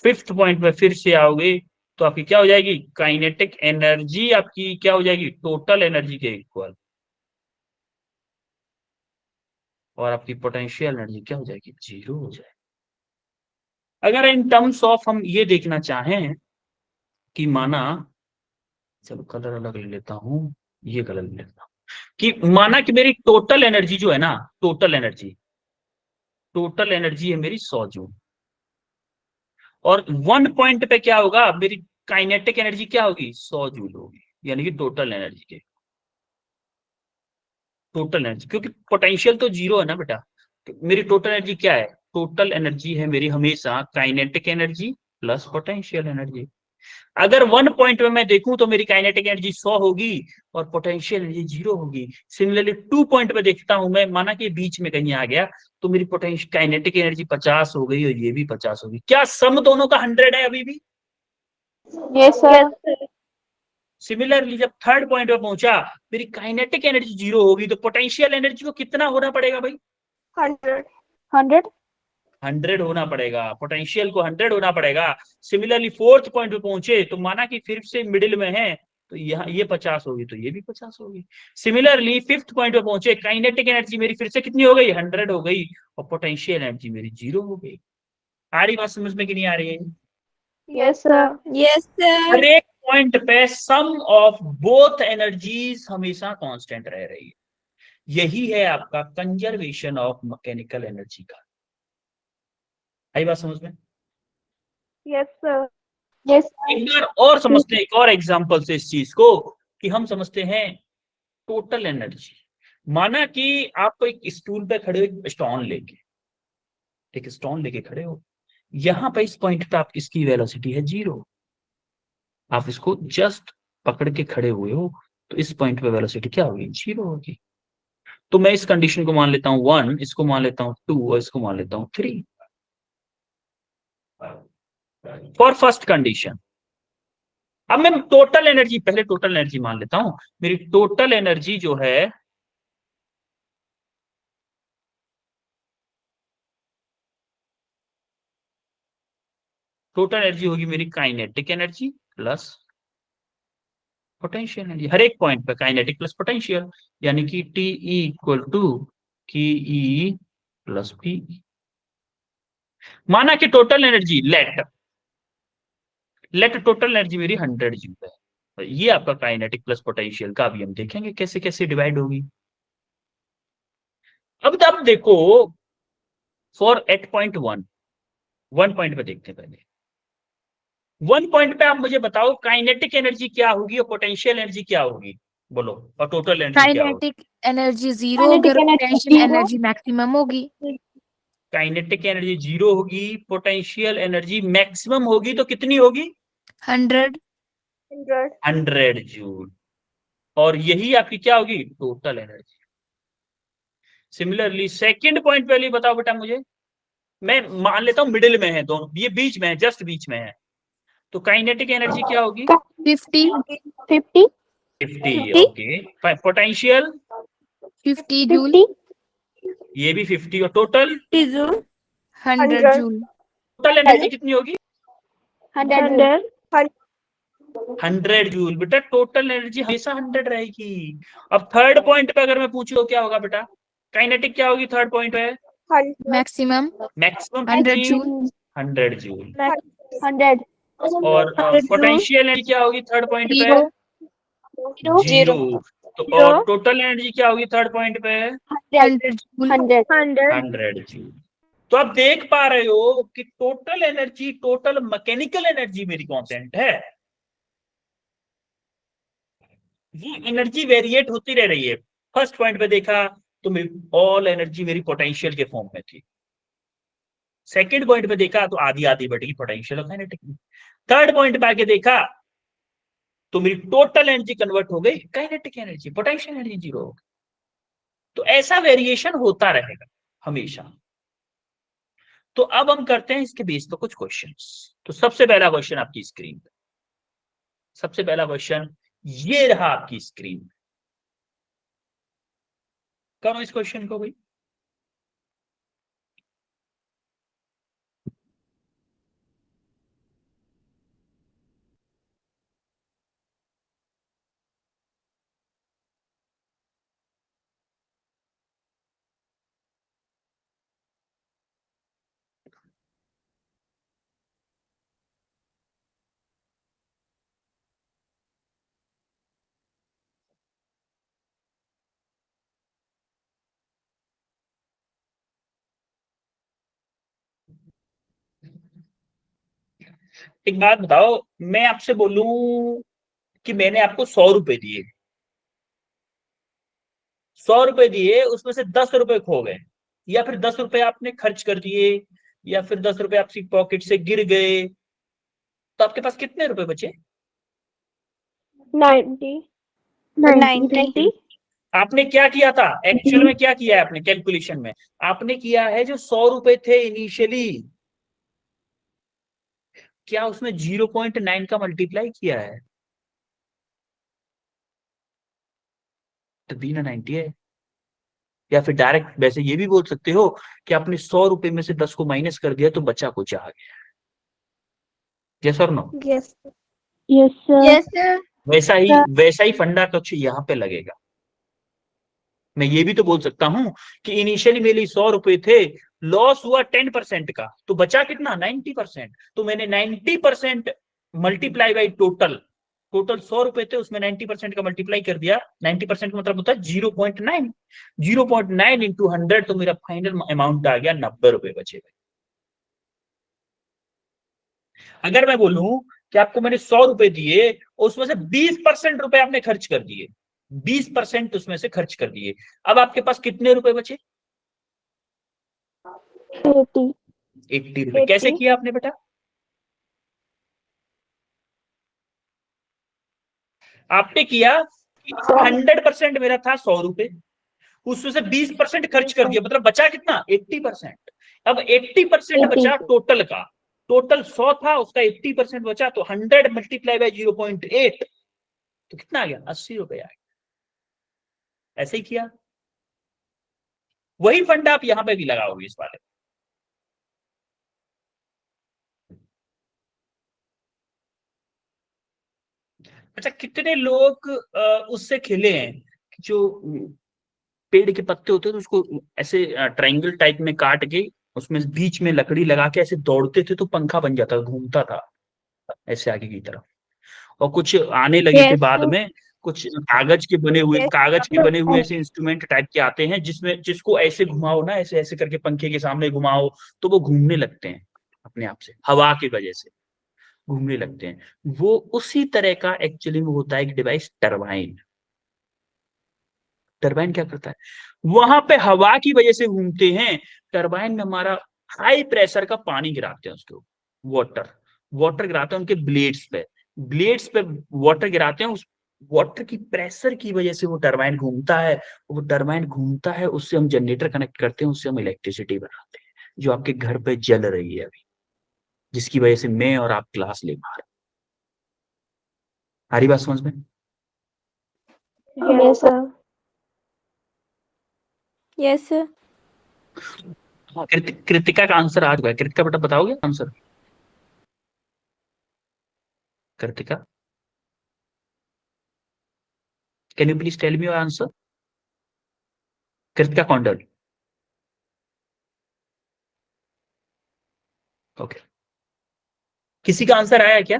5th पॉइंट पे फिर से आओगे तो आपकी क्या हो जाएगी, काइनेटिक एनर्जी आपकी क्या हो जाएगी, टोटल एनर्जी के इक्वल, और आपकी पोटेंशियल एनर्जी क्या हो जाएगी, जीरो हो जाएगी। अगर इन टर्म्स ऑफ हम ये देखना चाहें कि माना, चलो कलर अलग ले लेता हूं, ये कलर ले लेता हूं, कि माना कि मेरी टोटल एनर्जी जो है ना, टोटल एनर्जी है मेरी 100 जूल, और 1 पॉइंट पे क्या होगा, मेरी काइनेटिक एनर्जी क्या होगी, 100 जूल होगी, यानी कि टोटल एनर्जी, क्योंकि पोटेंशियल तो जीरो है ना बेटा, तो मेरी टोटल एनर्जी क्या है, टोटल एनर्जी है मेरी हमेशा kinetic energy plus potential energy. अगर 1 पॉइंट में मैं देखूं तो मेरी काइनेटिक एनर्जी 100 होगी और पोटेंशियल एनर्जी जीरो होगी। सिमिलरली 2 पॉइंट पे देखता हूं मैं, माना कि बीच में कहीं आ गया, तो मेरी पोटेंशियल काइनेटिक एनर्जी 50 हो गई और ये भी 50 होगी। क्या सम दोनों का 100 है अभी भी? Yes, sir. सिमिलरली जब थर्ड पॉइंट पे पहुंचा, मेरी काइनेटिक एनर्जी जीरो होगी, तो पोटेंशियल एनर्जी को कितना होना पड़ेगा भाई, 100. 100. 100 होना पड़ेगा, पोटेंशियल को 100 होना पड़ेगा। सिमिलरली फोर्थ पॉइंट पे पहुंचे तो माना कि फिर से मिडिल में है, तो यहाँ ये 50 होगी तो ये भी 50 होगी। सिमिलरली फिफ्थ पॉइंट पे पहुंचे, काइनेटिक एनर्जी मेरी फिर से कितनी हो गई, 100 हो गई, और पोटेंशियल एनर्जी मेरी 0 हो गई। आ रही बात समझ में कि नहीं आ रही है? Yes, sir. Yes, sir. हर एक पॉइंट पे सम ऑफ बोथ एनर्जीज हमेशा कांस्टेंट रह रही है। यही है आपका कंजर्वेशन ऑफ मैकेनिकल एनर्जी का। आई बात समझ में? Yes, sir. Yes, sir. एक बार और समझते हैं, एक और एग्जांपल से इस चीज को, कि हम समझते हैं टोटल एनर्जी। माना कि आप एक स्टूल पे खड़े हो, एक स्टोन लेके खड़े हो, यहां पे इस पॉइंट पे आप इसकी वेलोसिटी है 0, आप इसको जस्ट पकड़ के खड़े हुए हो, तो इस पॉइंट पे वेलोसिटी क्या होगी, 0 होगी। तो मैं इस कंडीशन को मान लेता हूं 1, इसको मान लेता हूं 2 और इसको मान लेता हूं 3 फॉर फर्स्ट कंडीशन। अब मैं टोटल एनर्जी, पहले टोटल एनर्जी मान लेता हूं। मेरी टोटल एनर्जी जो है टोटल एनर्जी होगी मेरी kinetic energy plus potential energy. हर एक पॉइंट पे काइनेटिक प्लस पोटेंशियल, यानी कि टी इक्वल टू की ई प्लस पी। माना कि total energy let total energy मेरी 100 जूल है। ये आपका काइनेटिक प्लस पोटेंशियल का अभी हम देखेंगे कैसे कैसे डिवाइड होगी। अब देखो, for at point one point पे देखते हैं पहले। 1 पॉइंट पे आप मुझे बताओ काइनेटिक एनर्जी क्या होगी और पोटेंशियल एनर्जी क्या होगी, बोलो, और टोटल एनर्जी क्या होगी? काइनेटिक एनर्जी 0 होगी और Kinetic energy potential zero. Energy maximum होगी। काइनेटिक एनर्जी 0 होगी, पोटेंशियल एनर्जी मैक्सिमम होगी, तो कितनी होगी, 100। 100. 100 जूल। और यही आपकी क्या होगी, total energy. Similarly second point पहले बताओ बेटा मुझे, मैं मान लेता हूं मिडिल में है दोनों, ये बीच में है, जस्ट बीच में है, तो काइनेटिक एनर्जी क्या होगी, 50 50. 50। Okay, potential 50 joule, 50. ये भी 50, और टोटल 100 जूल। टोटल एनर्जी कितनी होगी, 100. 100 जूल। बेटा टोटल एनर्जी हमेशा 100 रहेगी। अब थर्ड पॉइंट पे अगर मैं पूछूं तो क्या होगा बेटा, काइनेटिक क्या होगी थर्ड पॉइंट पे, मैक्सिमम मैक्सिमम 100 जूल। 100 जूल। 100. और पोटेंशियल एनर्जी क्या होगी थर्ड पॉइंट पे, 0 0। तो और टोटल एनर्जी क्या होगी थर्ड पॉइंट पे, 100 जूल। 100. 100 जूल। तो आप देख पा रहे हो कि total energy, total mechanical energy मेरी कांस्टेंट है, ये एनर्जी वेरिएट होती रह रही है। फर्स्ट पॉइंट पे देखा तो ऑल एनर्जी मेरी पोटेंशियल के फॉर्म में थी, सेकंड पॉइंट पे देखा तो आधी आधी बढ़ी पोटेंशियल और काइनेटिक में, थर्ड पॉइंट पे आके देखा तो मेरी टोटल एनर्जी कन्वर्ट हो गई काइनेटिक एनर्जी, पोटेंशियल एनर्जी 0 हो गई। तो ऐसा वेरिएशन होता रहेगा हमेशा। तो अब हम करते हैं इसके बेस पर कुछ क्वेश्चंस। तो सबसे पहला क्वेश्चन आपकी स्क्रीन पे, सबसे पहला क्वेश्चन ये रहा आपकी स्क्रीन पे, करो इस क्वेश्चन को भाई। एक बात बताओ, मैं आपसे बोलूं कि मैंने आपको 100 रुपए दिए, 100 रुपए दिए, उसमें से 10 रुपए खो गए, या फिर 10 रुपए आपने खर्च कर दिए, या फिर 10 रुपए आपकी पॉकेट से गिर गए, तो आपके पास कितने रुपए बचे, 90. 90. आपने क्या किया था एक्चुअल में, क्या किया है आपने कैलकुलेशन में, आपने किया है जो 100 रुपए थे इनिशियली, क्या उसमें 0.9 का मल्टीप्लाई किया है, तो B ना 90 है, या फिर डायरेक्ट वैसे ये भी बोल सकते हो कि आपने 100 रुपए में से 10 को माइनस कर दिया तो बचा कुछ आ गया। यस और no? Yes. Yes, sir. Yes, sir. वैसा ही फंडा कुछ यहाँ पे लगेगा। मैं ये भी तो बोल सकता हूं कि इनिशियली मेरे लिए 100 रुपए थे, लॉस हुआ 10% का, तो बचा कितना 90%। तो मैंने 90% मल्टीप्लाई बाई टोटल 100 रुपए थे, उसमें 90% का मल्टीप्लाई कर दिया। 90% का मतलब होता है 0.9। 0.9 इंटू 100, तो मेरा फाइनल अमाउंट आ गया 90 रुपए बचे। अगर मैं बोलूं कि आपको मैंने 100 रुपए दिए और उसमें से 20% रुपए आपने खर्च कर दिए, 20% उसमें से खर्च कर दिए, अब आपके पास कितने रुपए बचे? 80. 80 रुपए। कैसे 80. किया आपने बेटा? आपने किया 100% मेरा था 100 रुपए, उसमें से 20% खर्च कर दिया, मतलब बचा कितना 80%। अब 80% बचा टोटल का, टोटल 100 था उसका 80% बचा, तो 100 मल्टीप्लाई बाय 0.8 तो कितना आ गया 80 रुपए आ गया। ऐसे ही किया। वही फंड आप यहां पे भी लगाओगे इस वाले। अच्छा, कितने लोग उससे खेले हैं, जो पेड़ के पत्ते होते थे उसको ऐसे ट्रायंगल टाइप में काट के उसमें बीच में लकड़ी लगा के ऐसे दौड़ते थे तो पंखा बन जाता था, घूमता था ऐसे आगे की तरफ। और कुछ आने लगे थे Yes, बाद sir. में, कुछ कागज के बने हुए ऐसे इंस्ट्रूमेंट टाइप के आते हैं, जिसमें जिसको ऐसे घुमाओ ना, ऐसे ऐसे करके पंखे के सामने घुमाओ तो वो घूमने लगते हैं अपने आप से, हवा की वजह से घूमने लगते हैं। वो उसी तरह का एक्चुअली में होता है एक डिवाइस, टरबाइन। टरबाइन क्या करता है, वहां पे हवा की वजह से घूमते हैं। टरबाइन में हमारा हाई प्रेशर का पानी गिराते हैं उसके ऊपर, वाटर वाटर गिराते हैं उनके ब्लेड्स पे वाटर गिराते हैं। उस वाटर की प्रेशर की वजह से वो टरबाइन घूमता है। वो टरबाइन घूमता है, उससे हम जनरेटर कनेक्ट करते हैं, उससे हम इलेक्ट्रिसिटी बनाते हैं, जो आपके घर पे जल रही है अभी, जिसकी वजह से मैं और आप क्लास ले पा रहे हैं। आ रही बात समझ में? Yes, sir. Yes, sir. हाँ, कृतिका का आंसर आ चुका है। कृतिका बेटा बताओगे answer? Kritika, can you please tell me your answer? Kritika Kaundal. Okay, किसी का आंसर आया है क्या?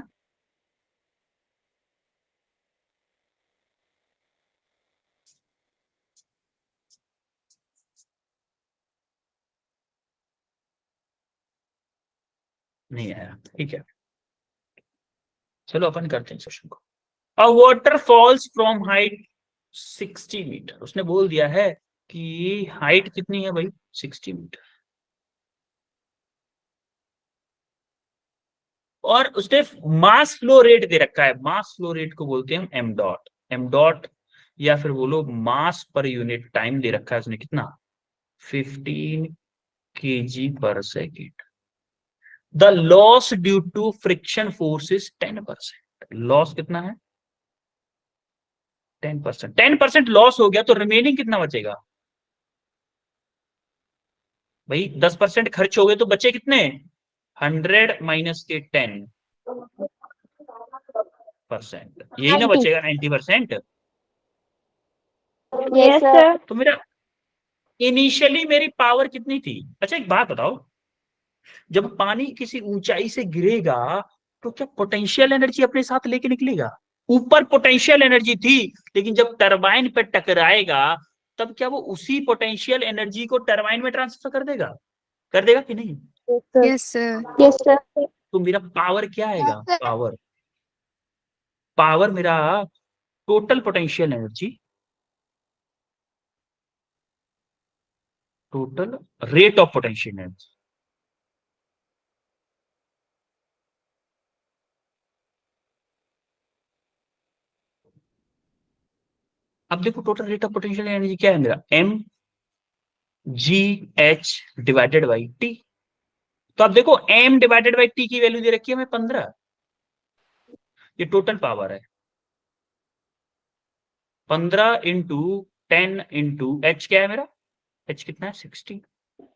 नहीं आया, ठीक है, चलो अपन करते हैं सेशन को। A water falls from height 60 metre. उसने बोल दिया है कि हाइट कितनी है भाई, 60 मीटर, और उसने मास फ्लो रेट दे रखा है। मास फ्लो रेट को बोलते हैं हम एम डॉट। एम डॉट या फिर बोलो मास पर यूनिट टाइम दे रखा है उसने, कितना 15 kg पर second. The loss due to friction force is 10%। Loss कितना है 10%। 10% लॉस हो गया तो रिमेनिंग कितना बचेगा भाई? 10% खर्च हो गए तो बचे कितने, 100 माइनस के 10%, यही ना 90. बचेगा 90%। Yes, Yes, sir. sir. तो मेरा इनिशियली मेरी पावर कितनी थी? अच्छा एक बात बताओ, जब पानी किसी ऊंचाई से गिरेगा तो क्या पोटेंशियल एनर्जी अपने साथ लेके निकलेगा? ऊपर पोटेंशियल एनर्जी थी, लेकिन जब टरबाइन पे टकराएगा तब क्या वो उसी पोटेंशियल एनर्जी को टरबाइन में ट्रांसफर कर देगा कि नहीं? Yes, sir. Yes sir. Yes, sir. तो मेरा पावर क्या आएगा? पावर पावर मेरा total potential energy, total rate of potential energy. अब देखो total rate of potential energy क्या है मेरा, M G H divided by T. तो अब देखो एम डिवाइडेड बाई टी की वैल्यू दे रखी है हमें 15, ये टोटल पावर है। 15 इंटू 10 इंटू एच क्या है मेरा H कितना है 60,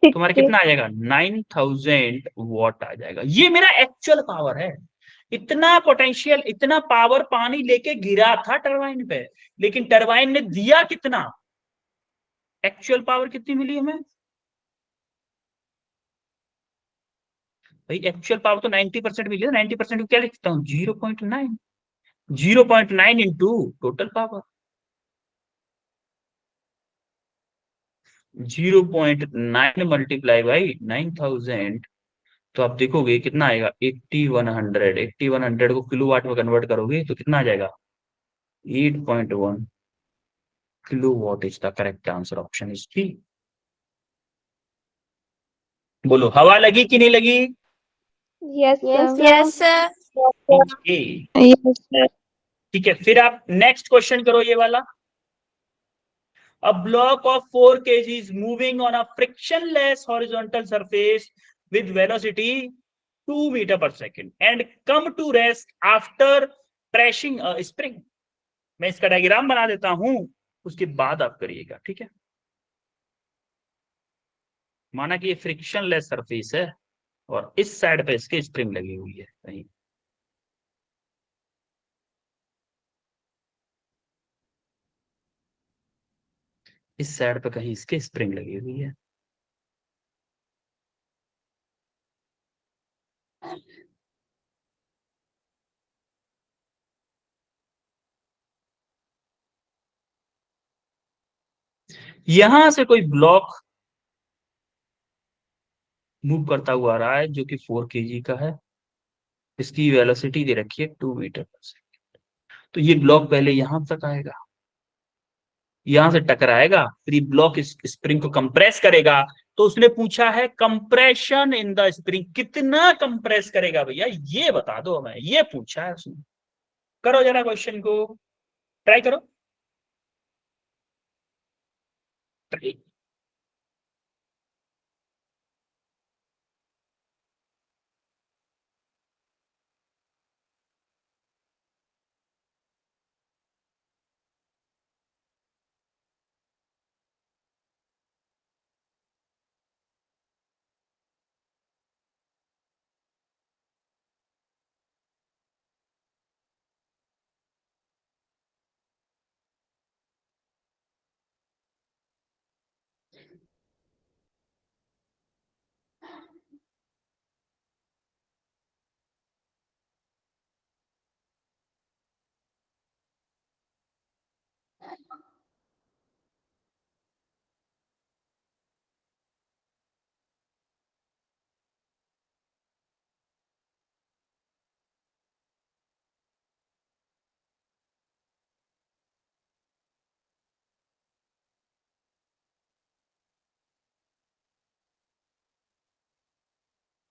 तुम्हारा कितना आ जाएगा 9000 वॉट आ जाएगा। ये मेरा एक्चुअल पावर है। इतना पोटेंशियल, इतना पावर पानी लेके गिरा था टरबाइन पे, लेकिन टरबाइन ने दिया कितना, एक्चुअल पावर कितनी मिली हमें भाई? एक्चुअल पावर तो 90% मिली है। 90% को क्या लिखता हूँ 0.9, 0.9 into total power, 0.9 multiply by 9000, तो आप देखोगे कितना आएगा 8100। 8100 को किलोवाट में कन्वर्ट करोगे तो कितना आ जाएगा 8.1 kilowatt is the correct answer. Option is D. बोलो हवा लगी कि नहीं लगी? Yes, Yes, sir. sir. Yes, sir. Okay Yes, sir. ठीक है, फिर आप नेक्स्ट क्वेश्चन करो ये वाला। A block of 4 kg is moving on a frictionless horizontal surface with velocity 2 meter per second and come to rest after pressing a spring। मैं इसका diagram बना देता हूं, उसके बाद आप करिएगा, ठीक है। माना कि ये फ्रिक्शनलेस सरफेस है और इस साइड पे इसके स्प्रिंग लगी हुई है कहीं, इस साइड पे कहीं इसके स्प्रिंग लगी हुई है। यहां से कोई ब्लॉक मूव करता हुआ आ रहा है जो कि 4 kg का है, इसकी वेलोसिटी दे रखी है 2 मीटर पर सेकेंड। तो ये ब्लॉक पहले यहां तक आएगा, यहां से टकराएगा, फिर ये ब्लॉक इस स्प्रिंग को कंप्रेस करेगा। तो उसने पूछा है कंप्रेशन इन द स्प्रिंग, कितना कंप्रेस करेगा भैया ये बता दो हमें, ये पूछा है उसने। करो जरा क्वेश्चन को ट्राई करो।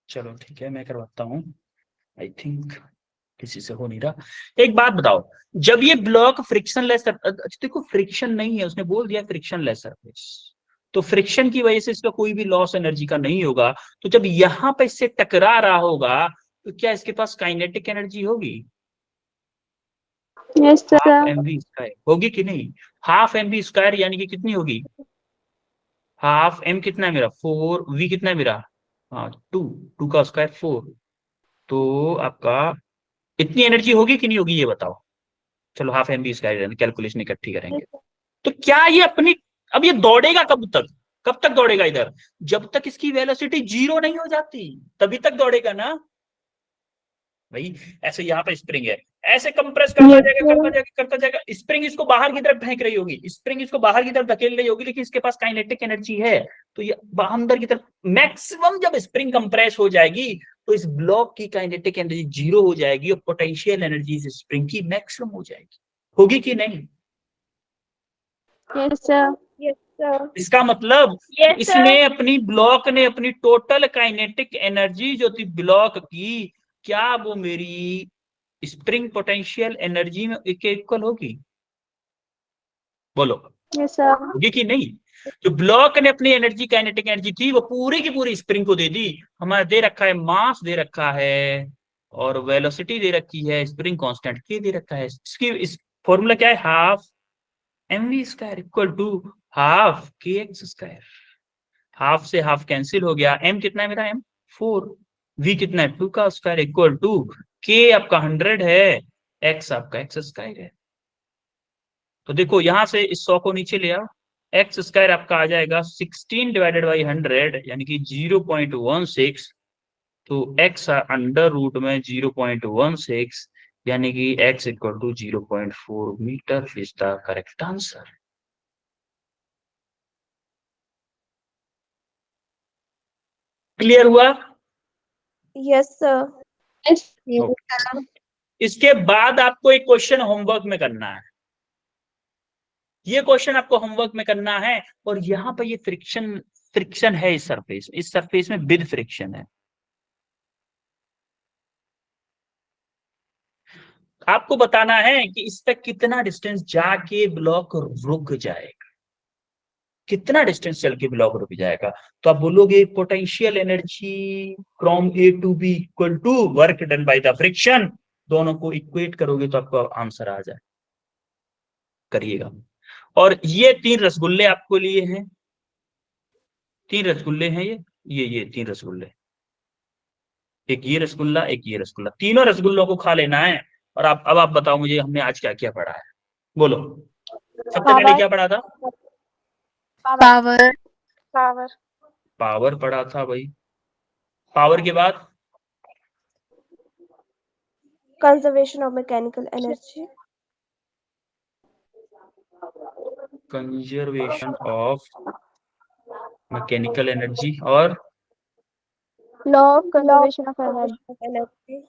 चलो ठीक है, मैं करवाता हूँ। आई थिंक किसी से हो नहीं रहा। एक बात बताओ, जब ये ब्लॉक फ्रिक्शनलेस, देखो फ्रिक्शन नहीं है, उसने बोल दिया फ्रिक्शनलेस सरफेस, तो फ्रिक्शन की वजह से इसका कोई भी लॉस एनर्जी का नहीं होगा। तो जब यहां पे इससे टकरा रहा होगा तो क्या इसके पास काइनेटिक एनर्जी होगी? Yes, half sir. mv square होगी कि नहीं? हाफ mv स्क्वायर यानी कि कितनी होगी? हाफ m कितना है मेरा 4, v कितना है मेरा 2, 2 का स्क्वायर 4, तो आपका इतनी एनर्जी होगी कि नहीं होगी ये बताओ। चलो हाफ mv स्क्वायर कैलकुलेशन इकट्ठी करेंगे। तो क्या ये अपनी, अब ये दौड़ेगा कब तक, कब तक दौड़ेगा इधर? जब तक इसकी वेलोसिटी 0 नहीं हो जाती तभी तक दौड़ेगा ना भाई। ऐसे यहाँ पे स्प्रिंग है, ऐसे कंप्रेस करता जाएगा करता जाएगा करता जाएगा, स्प्रिंग इसको बाहर की तरफ फेंक रही होगी, स्प्रिंग इसको बाहर की तरफ धकेल रही होगी, लेकिन इसके पास काइनेटिक एनर्जी है। तो ये अंदर की तरफ मैक्सिमम जब स्प्रिंग कंप्रेस हो जाएगी तो इस ब्लॉक की काइनेटिक एनर्जी 0 हो जाएगी और पोटेंशियल एनर्जी इस स्प्रिंग की मैक्सिमम हो जाएगी। होगी कि नहीं? Yes, sir. Yes, sir. इसका मतलब Yes, sir. इसने अपनी ब्लॉक ने अपनी टोटल काइनेटिक एनर्जी जो थी ब्लॉक की, क्या वो मेरी स्प्रिंग पोटेंशियल एनर्जी में इक्वल होगी? बोलो Yes, sir. होगी कि नहीं? जो ब्लॉक ने अपनी एनर्जी काइनेटिक एनर्जी थी वो पूरी की पूरी स्प्रिंग को दे दी। हमारा दे रखा है मास दे रखा है और वेलोसिटी दे रखी है, स्प्रिंग कांस्टेंट के दे रखा है। इसकी इस फॉर्मूला क्या है, half mv square equal to half kx square. Half से हाफ कैंसिल हो गया। m कितना है मेरा, m 4, v कितना है 2 का स्क्वायर इक्वल टू k आपका 100 है, x आपका x स्क्वायर है। तो देखो यहां से इस 100 को नीचे ले आओ, x स्क्वायर आपका आ जाएगा 16 डिवाइडेड बाई 100 यानी कि 0.16, तो x अंडर रूट में 0.16 यानी कि x equal to 0.4 metre is the correct answer. Clear हुआ? Yes, sir. Yes. इसके बाद आपको एक क्वेश्चन होमवर्क में करना है, ये क्वेश्चन आपको होमवर्क में करना है। और यहाँ पर ये फ्रिक्शन है इस सरफेस में विद फ्रिक्शन है। आपको बताना है कि इस पे कितना डिस्टेंस जाके ब्लॉक रुक जाएगा, कितना डिस्टेंस चल के ब्लॉक रुक जाएगा। तो आप बोलोगे potential energy from A to B equal to work done by the friction, दोनों को इक्वेट करोगे तो आपका आंसर आ जाए। करिएगा। और ये 3 रसगुल्ले आपको लिए हैं, 3 रसगुल्ले हैं ये 3 रसगुल्ले, एक ये रसगुल्ला एक ये रसगुल्ला, तीनों रसगुल्लों को खा लेना है। और अब आप बताओ मुझे हमने आज क्या क्या पढ़ा है, बोलो। सबसे पहले क्या पढ़ा था? पावर। Power. पावर पढ़ा था भाई। पावर के बाद Conservation of mechanical energy. Conservation of mechanical energy और Law of conservation of energy. Energy.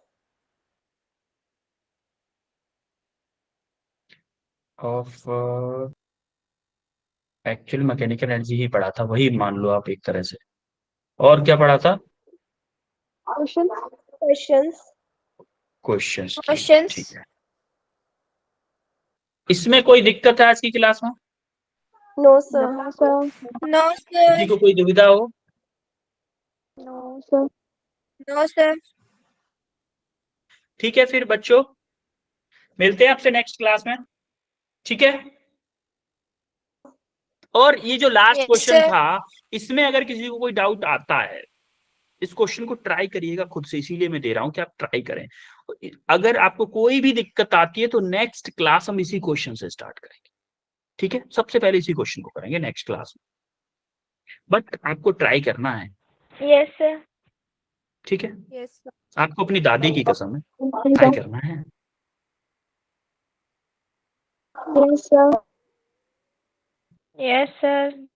Of actual mechanical energy ही पढ़ा था, वही मान लो आप एक तरह से। और क्या पढ़ा था? Questions. Questions. क्वेश्चंस। Questions. ठीक है। इसमें कोई दिक्कत है आज की क्लास में? No, sir. No, sir. No, किसी sir. को कोई दुविधा हो? No, sir. No, sir. ठीक है फिर बच्चों, मिलते हैं आपसे नेक्स्ट क्लास में, ठीक है। और ये जो लास्ट Yes, क्वेश्चन sir. था, इसमें अगर किसी को कोई डाउट आता है, इस क्वेश्चन को ट्राई करिएगा खुद से, इसीलिए मैं दे रहा हूं कि आप ट्राई करें। अगर आपको कोई भी दिक्कत आती है तो नेक्स्ट क्लास हम इसी क्वेश्चन से स्टार्ट करेंगे, ठीक है। सबसे पहले इसी क्वेश्चन को करेंगे नेक्स्ट क्लास में, बट आपको ट्राई करना है, Yes, sir. ठीक है। Yes, sir. आपको अपनी दादी की कसम है Yes, ट्राई sir. करना है। Yes, sir. Yes, sir.